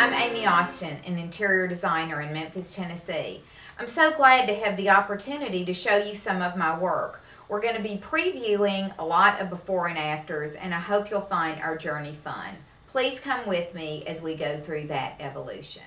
I'm Amy Austin, an interior designer in Memphis, Tennessee. I'm so glad to have the opportunity to show you some of my work. We're going to be previewing a lot of before and afters, and I hope you'll find our journey fun. Please come with me as we go through that evolution.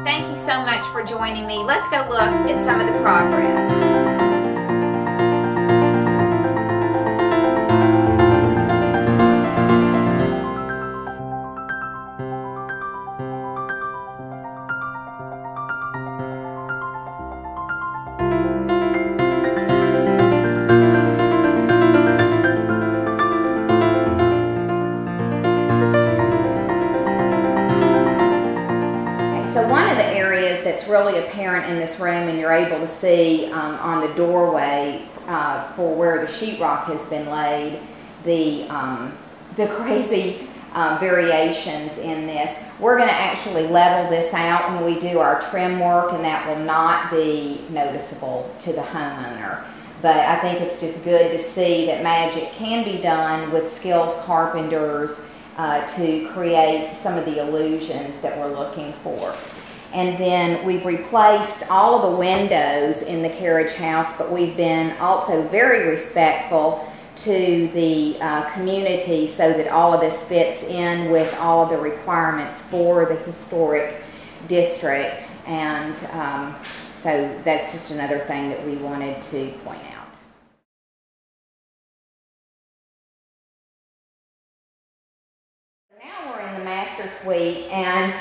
Thank you so much for joining me. Let's go look at some of the progress. So one of the areas that's really apparent in this room, and you're able to see on the doorway for where the sheetrock has been laid, the crazy variations in this. We're going to actually level this out when we do our trim work, and that will not be noticeable to the homeowner. But I think it's just good to see that magic can be done with skilled carpenters to create some of the illusions that we're looking for. And then we've replaced all of the windows in the carriage house, but we've been also very respectful to the community so that all of this fits in with all of the requirements for the historic district. And so that's just another thing that we wanted to point out. Master suite, and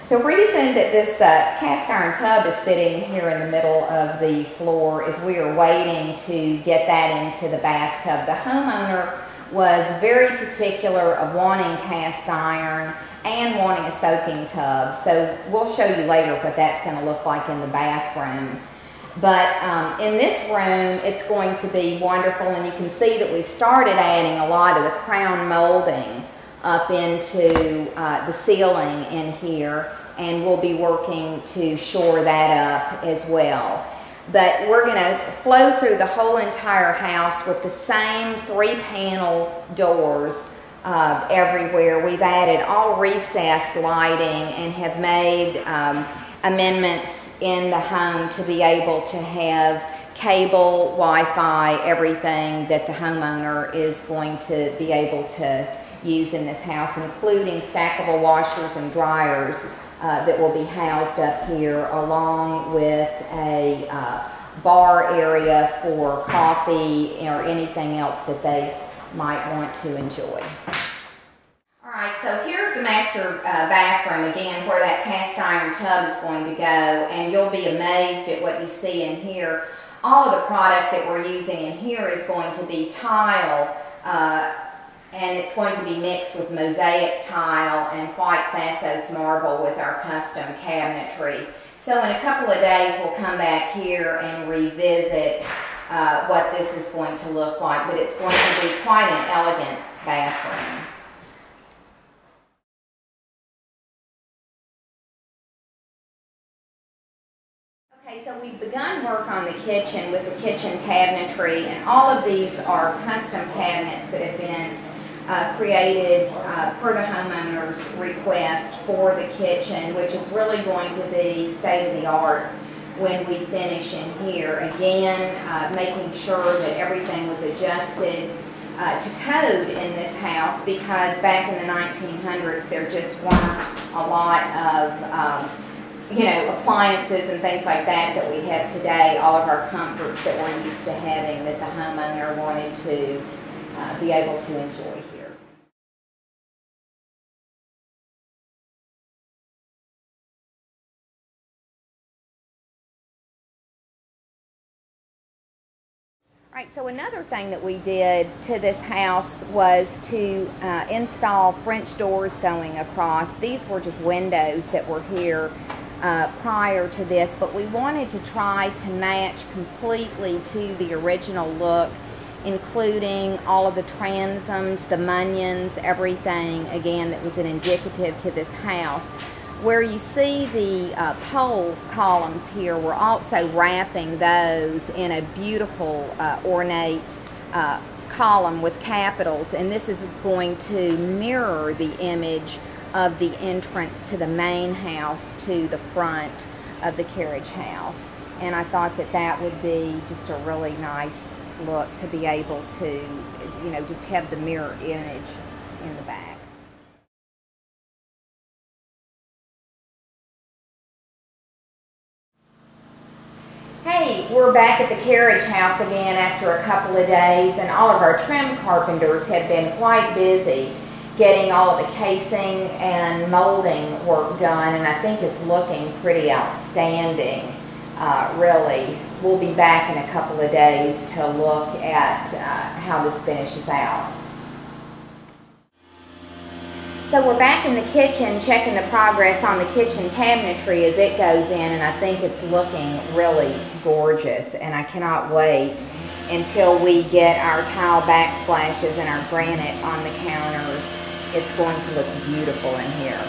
the reason that this cast iron tub is sitting here in the middle of the floor is we are waiting to get that into the bathtub. The homeowner was very particular of wanting cast iron and wanting a soaking tub, so we'll show you later what that's going to look like in the bathroom. But in this room, it's going to be wonderful, and you can see that we've started adding a lot of the crown molding up into the ceiling in here, and we'll be working to shore that up as well. But we're going to flow through the whole entire house with the same 3-panel doors everywhere. We've added all recessed lighting and have made amendments in the home to be able to have cable, Wi-Fi, everything that the homeowner is going to be able to use in this house, including stackable washers and dryers that will be housed up here, along with a bar area for coffee or anything else that they might want to enjoy. All right, so here's the master bathroom again, where that cast iron tub is going to go, and you'll be amazed at what you see in here. All of the product that we're using in here is going to be tile, and it's going to be mixed with mosaic tile and white Thassos marble with our custom cabinetry. So in a couple of days we'll come back here and revisit what this is going to look like, but it's going to be quite an elegant bathroom. Okay, so we've begun work on the kitchen with the kitchen cabinetry, and all of these are custom cabinets that have been created per the homeowner's request for the kitchen, which is really going to be state-of-the-art when we finish in here. Again, making sure that everything was adjusted to code in this house, because back in the 1900s there just weren't a lot of appliances and things like that we have today. All of our comforts that we're used to having, that the homeowner wanted to be able to enjoy here. All right, so another thing that we did to this house was to install French doors going across. These were just windows that were here prior to this, but we wanted to try to match completely to the original look, including all of the transoms, the mullions, everything, again, that was an indicative to this house. Where you see the pole columns here, we're also wrapping those in a beautiful ornate column with capitals, and this is going to mirror the image of the entrance to the main house to the front of the carriage house. And I thought that that would be just a really nice look to be able to, just have the mirror image in the back. Hey, we're back at the carriage house again after a couple of days, and all of our trim carpenters have been quite busy getting all of the casing and molding work done, and I think it's looking pretty outstanding, really. We'll be back in a couple of days to look at how this finishes out. So we're back in the kitchen checking the progress on the kitchen cabinetry as it goes in, and I think it's looking really gorgeous, and I cannot wait until we get our tile backsplashes and our granite on the counters. It's going to look beautiful in here.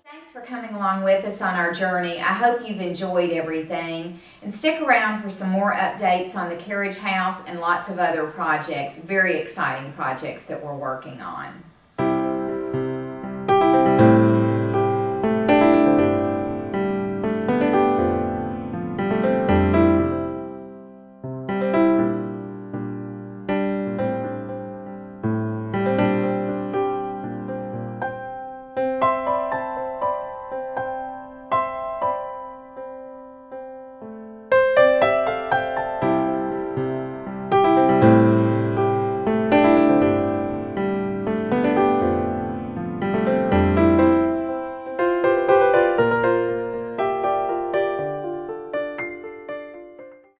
Thanks for coming along with us on our journey. I hope you've enjoyed everything, and stick around for some more updates on the carriage house and lots of other projects, very exciting projects that we're working on.